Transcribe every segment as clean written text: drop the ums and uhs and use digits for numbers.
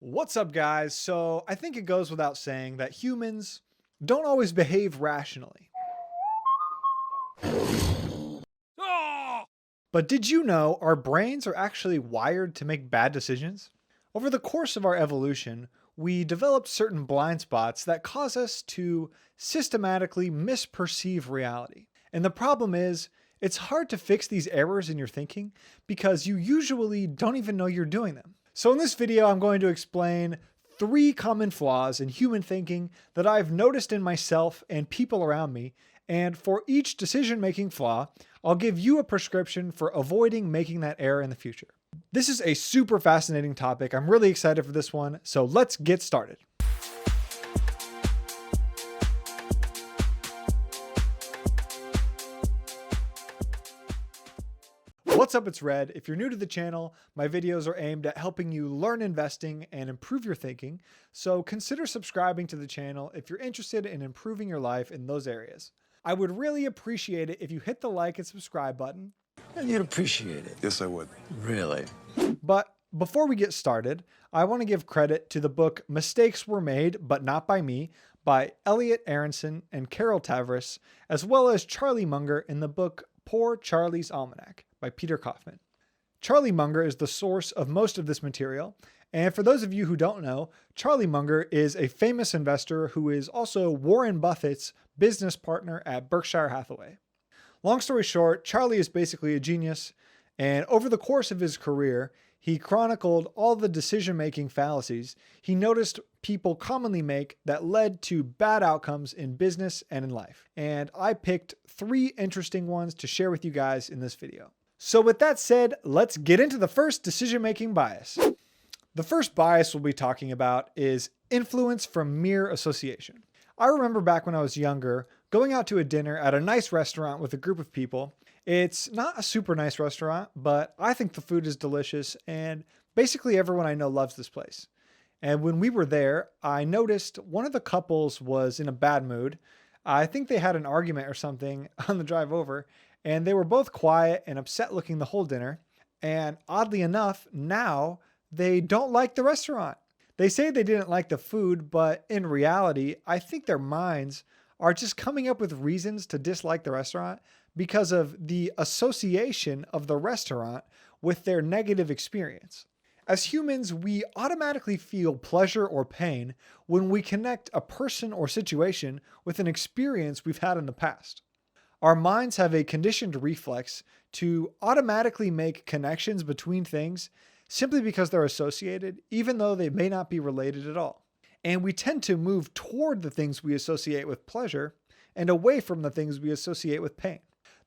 What's up, guys? So I think it goes without saying that humans don't always behave rationally. But did you know our brains are actually wired to make bad decisions? Over the course of our evolution, we developed certain blind spots that cause us to systematically misperceive reality. And the problem is, it's hard to fix these errors in your thinking because you usually don't even know you're doing them. So in this video, I'm going to explain 3 common flaws in human thinking that I've noticed in myself and people around me. And for each decision-making flaw, I'll give you a prescription for avoiding making that error in the future. This is a super fascinating topic. I'm really excited for this one, so let's get started. What's up, it's Red. If you're new to the channel, my videos are aimed at helping you learn investing and improve your thinking, so consider subscribing to the channel if you're interested in improving your life in those areas. I would really appreciate it if you hit the like and subscribe button. And you'd appreciate it. Yes, I would. Really? But before we get started, I want to give credit to the book Mistakes Were Made, But Not By Me by Eliot, Aronson, and Carol Tavris, as well as Charlie Munger in the book Poor Charlie's Almanac by Peter Kaufman. Charlie Munger is the source of most of this material, and for those of you who don't know, Charlie Munger is a famous investor who is also Warren Buffett's business partner at Berkshire Hathaway. Long story short, Charlie is basically a genius, and over the course of his career, he chronicled all the decision-making fallacies he noticed people commonly make that led to bad outcomes in business and in life. And I picked 3 interesting ones to share with you guys in this video. So with that said, let's get into the first decision-making bias. The first bias we'll be talking about is influence from mere association. I remember back when I was younger, going out to a dinner at a nice restaurant with a group of people. It's not a super nice restaurant, but I think the food is delicious, and basically everyone I know loves this place. And when we were there, I noticed one of the couples was in a bad mood. I think they had an argument or something on the drive over, and they were both quiet and upset looking the whole dinner. And oddly enough, now they don't like the restaurant. They say they didn't like the food, but in reality, I think their minds are just coming up with reasons to dislike the restaurant because of the association of the restaurant with their negative experience. As humans, we automatically feel pleasure or pain when we connect a person or situation with an experience we've had in the past. Our minds have a conditioned reflex to automatically make connections between things simply because they're associated, even though they may not be related at all. And we tend to move toward the things we associate with pleasure and away from the things we associate with pain.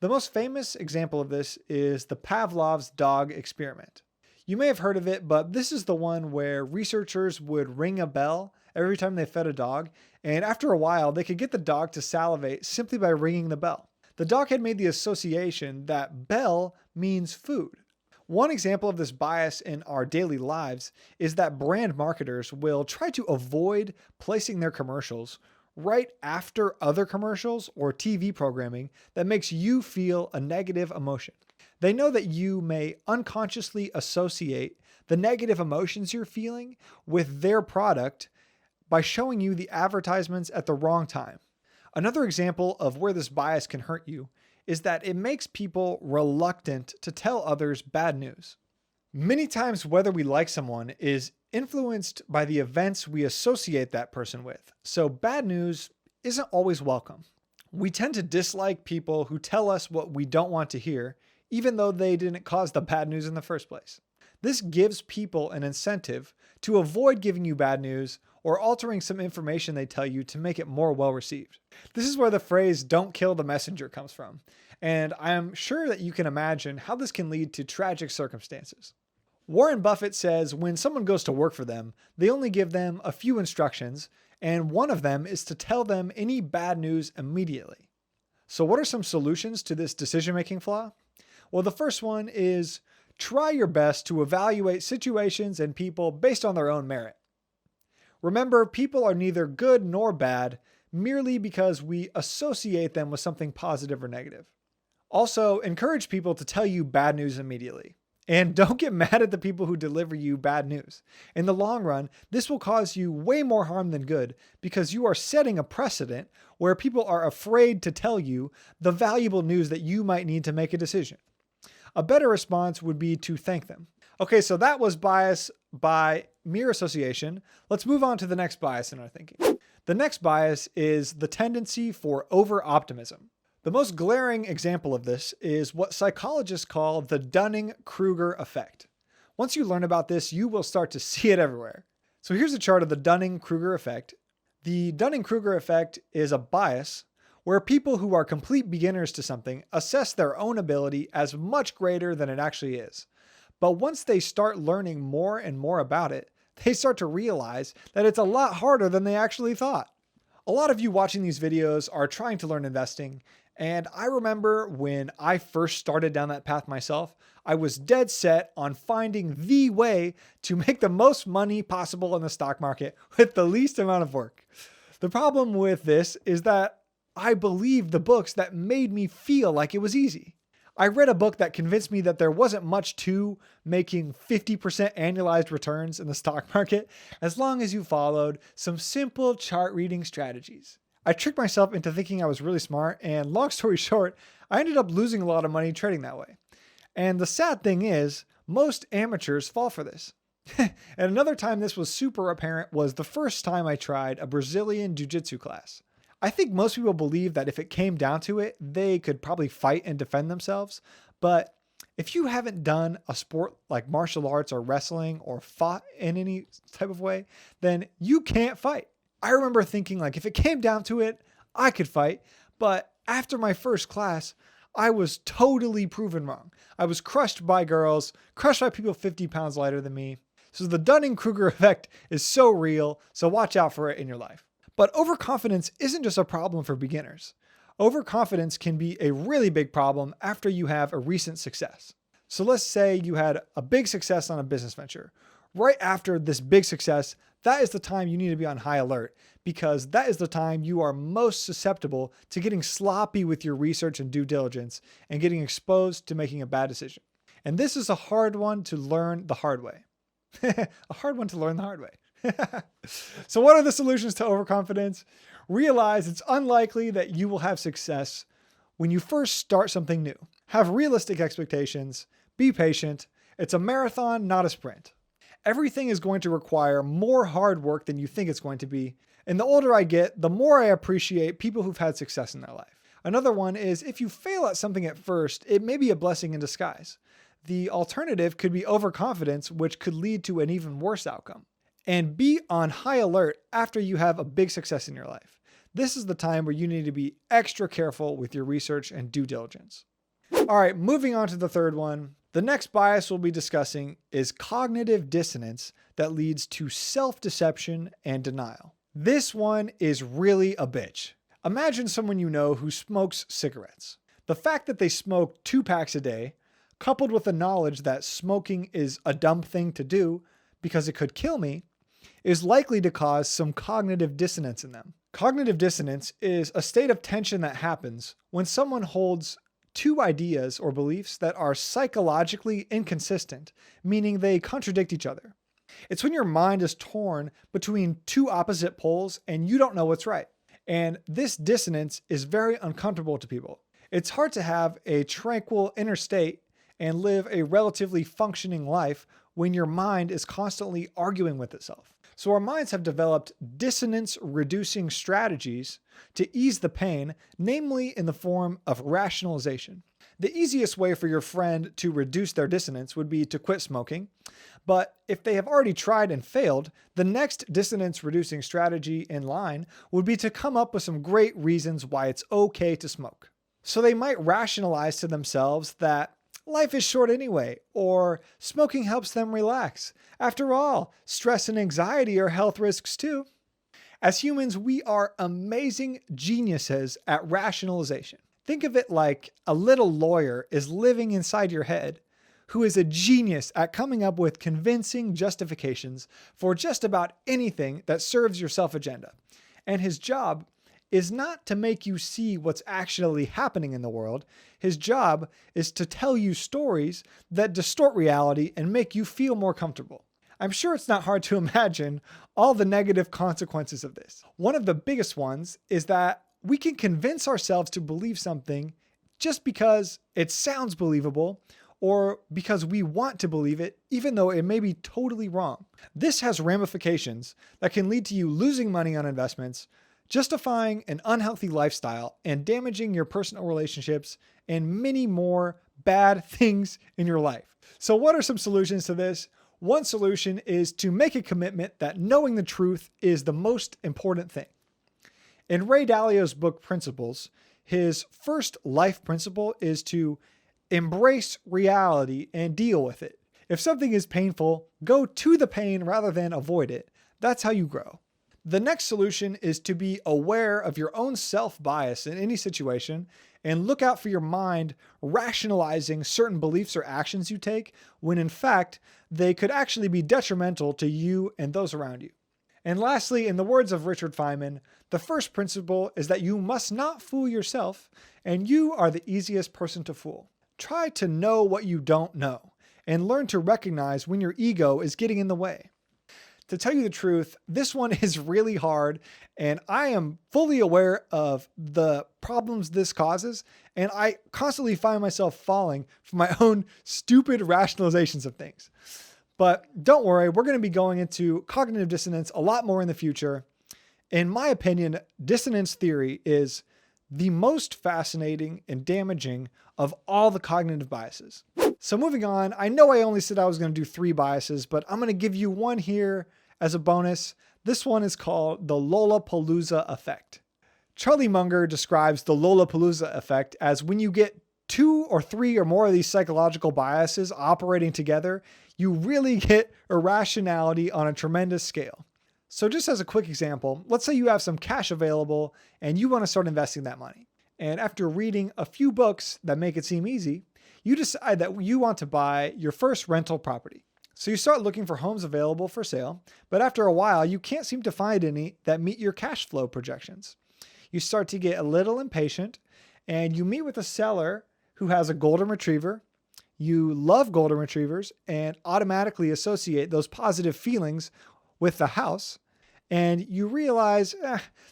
The most famous example of this is the Pavlov's dog experiment. You may have heard of it, but this is the one where researchers would ring a bell every time they fed a dog, and after a while, they could get the dog to salivate simply by ringing the bell. The dog had made the association that bell means food. One example of this bias in our daily lives is that brand marketers will try to avoid placing their commercials right after other commercials or TV programming that makes you feel a negative emotion. They know that you may unconsciously associate the negative emotions you're feeling with their product by showing you the advertisements at the wrong time. Another example of where this bias can hurt you is that it makes people reluctant to tell others bad news. Many times, whether we like someone is influenced by the events we associate that person with. So bad news isn't always welcome. We tend to dislike people who tell us what we don't want to hear, even though they didn't cause the bad news in the first place. This gives people an incentive to avoid giving you bad news or altering some information they tell you to make it more well received. This is where the phrase "don't kill the messenger" comes from, and I am sure that you can imagine how this can lead to tragic circumstances. Warren Buffett says when someone goes to work for them, they only give them a few instructions, and one of them is to tell them any bad news immediately. So what are some solutions to this decision-making flaw? Well, the first one is try your best to evaluate situations and people based on their own merit. Remember, people are neither good nor bad merely because we associate them with something positive or negative. Also, encourage people to tell you bad news immediately. And don't get mad at the people who deliver you bad news. In the long run, this will cause you way more harm than good because you are setting a precedent where people are afraid to tell you the valuable news that you might need to make a decision. A better response would be to thank them. Okay, so that was bias by mere association. Let's move on to the next bias in our thinking. The next bias is the tendency for over-optimism. The most glaring example of this is what psychologists call the Dunning-Kruger effect. Once you learn about this, you will start to see it everywhere. So here's a chart of the Dunning-Kruger effect. The Dunning-Kruger effect is a bias where people who are complete beginners to something assess their own ability as much greater than it actually is. But once they start learning more and more about it, they start to realize that it's a lot harder than they actually thought. A lot of you watching these videos are trying to learn investing, and I remember when I first started down that path myself, I was dead set on finding the way to make the most money possible in the stock market with the least amount of work. The problem with this is that I believed the books that made me feel like it was easy. I read a book that convinced me that there wasn't much to making 50% annualized returns in the stock market as long as you followed some simple chart reading strategies. I tricked myself into thinking I was really smart, and long story short, I ended up losing a lot of money trading that way. And the sad thing is, most amateurs fall for this. And another time this was super apparent was the first time I tried a Brazilian jiu-jitsu class. I think most people believe that if it came down to it, they could probably fight and defend themselves. But if you haven't done a sport like martial arts or wrestling or fought in any type of way, then you can't fight. I remember thinking like if it came down to it, I could fight. But after my first class, I was totally proven wrong. I was crushed by girls, crushed by people 50 pounds lighter than me. So the Dunning-Kruger effect is so real, so watch out for it in your life. But overconfidence isn't just a problem for beginners. Overconfidence can be a really big problem after you have a recent success. So let's say you had a big success on a business venture. Right after this big success, that is the time you need to be on high alert because that is the time you are most susceptible to getting sloppy with your research and due diligence and getting exposed to making a bad decision. And this is a hard one to learn the hard way. A hard one to learn the hard way. So what are the solutions to overconfidence? Realize it's unlikely that you will have success when you first start something new. Have realistic expectations. Be patient. It's a marathon, not a sprint. Everything is going to require more hard work than you think it's going to be. And the older I get, the more I appreciate people who've had success in their life. Another one is if you fail at something at first, it may be a blessing in disguise. The alternative could be overconfidence, which could lead to an even worse outcome. And be on high alert after you have a big success in your life. This is the time where you need to be extra careful with your research and due diligence. All right, moving on to the third one. The next bias we'll be discussing is cognitive dissonance that leads to self-deception and denial. This one is really a bitch. Imagine someone you know who smokes cigarettes. The fact that they smoke 2 packs a day, coupled with the knowledge that smoking is a dumb thing to do because it could kill me, is likely to cause some cognitive dissonance in them. Cognitive dissonance is a state of tension that happens when someone holds 2 ideas or beliefs that are psychologically inconsistent, meaning they contradict each other. It's when your mind is torn between 2 opposite poles and you don't know what's right. And this dissonance is very uncomfortable to people. It's hard to have a tranquil inner state and live a relatively functioning life when your mind is constantly arguing with itself. So our minds have developed dissonance-reducing strategies to ease the pain, namely in the form of rationalization. The easiest way for your friend to reduce their dissonance would be to quit smoking, but if they have already tried and failed, the next dissonance-reducing strategy in line would be to come up with some great reasons why it's okay to smoke. So they might rationalize to themselves that life is short anyway, or smoking helps them relax. After all, stress and anxiety are health risks too. As humans, we are amazing geniuses at rationalization. Think of it like a little lawyer is living inside your head who is a genius at coming up with convincing justifications for just about anything that serves your self-agenda. And his job is not to make you see what's actually happening in the world. His job is to tell you stories that distort reality and make you feel more comfortable. I'm sure it's not hard to imagine all the negative consequences of this. One of the biggest ones is that we can convince ourselves to believe something just because it sounds believable or because we want to believe it, even though it may be totally wrong. This has ramifications that can lead to you losing money on investments, justifying an unhealthy lifestyle, and damaging your personal relationships, and many more bad things in your life. So what are some solutions to this? One solution is to make a commitment that knowing the truth is the most important thing. In Ray Dalio's book, Principles, his first life principle is to embrace reality and deal with it. If something is painful, go to the pain rather than avoid it. That's how you grow. The next solution is to be aware of your own self-bias in any situation and look out for your mind rationalizing certain beliefs or actions you take when in fact they could actually be detrimental to you and those around you. And lastly, in the words of Richard Feynman, the first principle is that you must not fool yourself, and you are the easiest person to fool. Try to know what you don't know and learn to recognize when your ego is getting in the way. To tell you the truth, this one is really hard, and I am fully aware of the problems this causes, and I constantly find myself falling for my own stupid rationalizations of things. But don't worry, we're going to be going into cognitive dissonance a lot more in the future. In my opinion, dissonance theory is the most fascinating and damaging of all the cognitive biases. So moving on, I know I only said I was going to do 3 biases, but I'm going to give you one here as a bonus. This one is called the LOLLAPALOOZA effect. Charlie Munger describes the LOLLAPALOOZA effect as when you get 2 or 3 or more of these psychological biases operating together, you really get irrationality on a tremendous scale. So just as a quick example, let's say you have some cash available and you want to start investing that money. And after reading a few books that make it seem easy, you decide that you want to buy your first rental property. So you start looking for homes available for sale, but after a while, you can't seem to find any that meet your cash flow projections. You start to get a little impatient and you meet with a seller who has a golden retriever. You love golden retrievers and automatically associate those positive feelings with the house. And you realize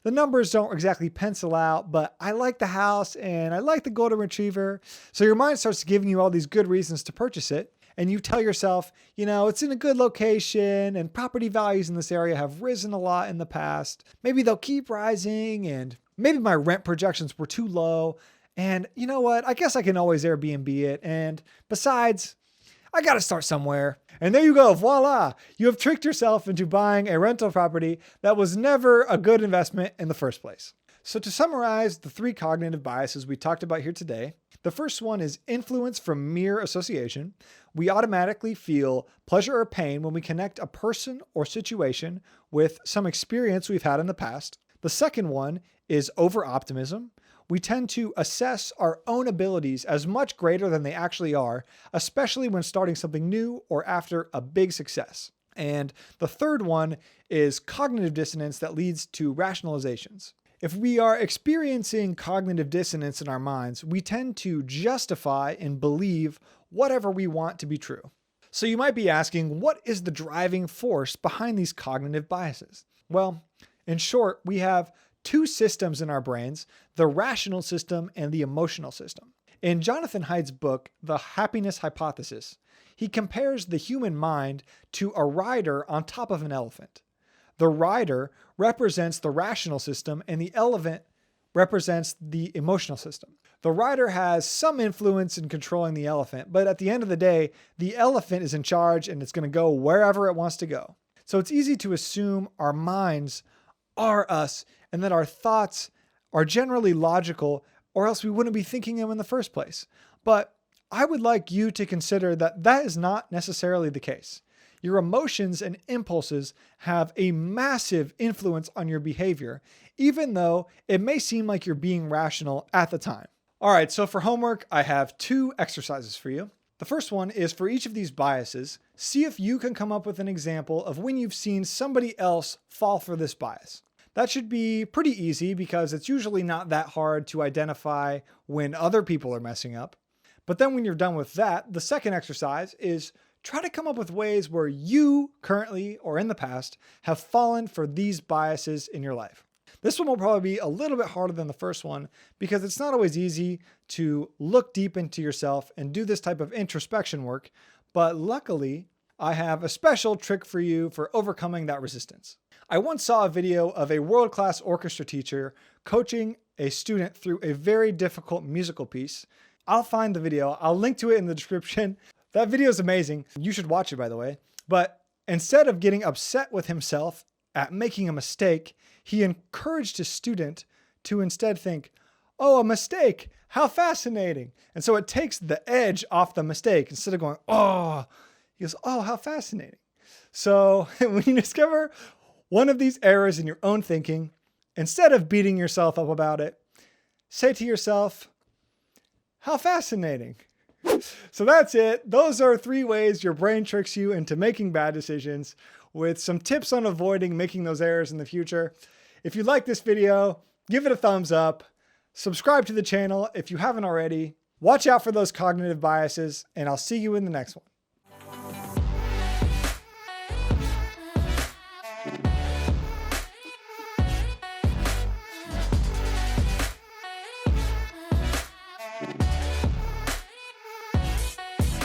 the numbers don't exactly pencil out, but I like the house and I like the golden retriever. So your mind starts giving you all these good reasons to purchase it. And you tell yourself, you know, it's in a good location and property values in this area have risen a lot in the past. Maybe they'll keep rising and maybe my rent projections were too low. And you know what? I guess I can always Airbnb it. And besides, I got to start somewhere. And there you go. Voila. You have tricked yourself into buying a rental property that was never a good investment in the first place. So to summarize the 3 cognitive biases we talked about here today, the first one is influence from mere association. We automatically feel pleasure or pain when we connect a person or situation with some experience we've had in the past. The second one is over-optimism. We tend to assess our own abilities as much greater than they actually are, especially when starting something new or after a big success. And the third one is cognitive dissonance that leads to rationalizations. If we are experiencing cognitive dissonance in our minds, we tend to justify and believe whatever we want to be true. So you might be asking, what is the driving force behind these cognitive biases? Well, in short, we have 2 systems in our brains, the rational system and the emotional system. In Jonathan Haidt's book, The Happiness Hypothesis, he compares the human mind to a rider on top of an elephant. The rider represents the rational system and the elephant represents the emotional system. The rider has some influence in controlling the elephant, but at the end of the day, the elephant is in charge and it's going to go wherever it wants to go. So it's easy to assume our minds are us and that our thoughts are generally logical, or else we wouldn't be thinking them in the first place. But I would like you to consider that that is not necessarily the case. Your emotions and impulses have a massive influence on your behavior, even though it may seem like you're being rational at the time. All right, so for homework, I have 2 exercises for you. The first one is for each of these biases, see if you can come up with an example of when you've seen somebody else fall for this bias. That should be pretty easy because it's usually not that hard to identify when other people are messing up. But then when you're done with that, the second exercise is try to come up with ways where you currently or in the past have fallen for these biases in your life. This one will probably be a little bit harder than the first one because it's not always easy to look deep into yourself and do this type of introspection work. But luckily, I have a special trick for you for overcoming that resistance. I once saw a video of a world-class orchestra teacher coaching a student through a very difficult musical piece. I'll find the video. I'll link to it in the description. That video is amazing. You should watch it, by the way. But instead of getting upset with himself at making a mistake, he encouraged his student to instead think, oh, a mistake, how fascinating. And so it takes the edge off the mistake. Instead of going, oh, he goes, oh, how fascinating. So when you discover one of these errors in your own thinking, instead of beating yourself up about it, say to yourself, how fascinating. So that's it. Those are 3 ways your brain tricks you into making bad decisions, with some tips on avoiding making those errors in the future. If you like this video, give it a thumbs up. Subscribe to the channel if you haven't already. Watch out for those cognitive biases, and I'll see you in the next one.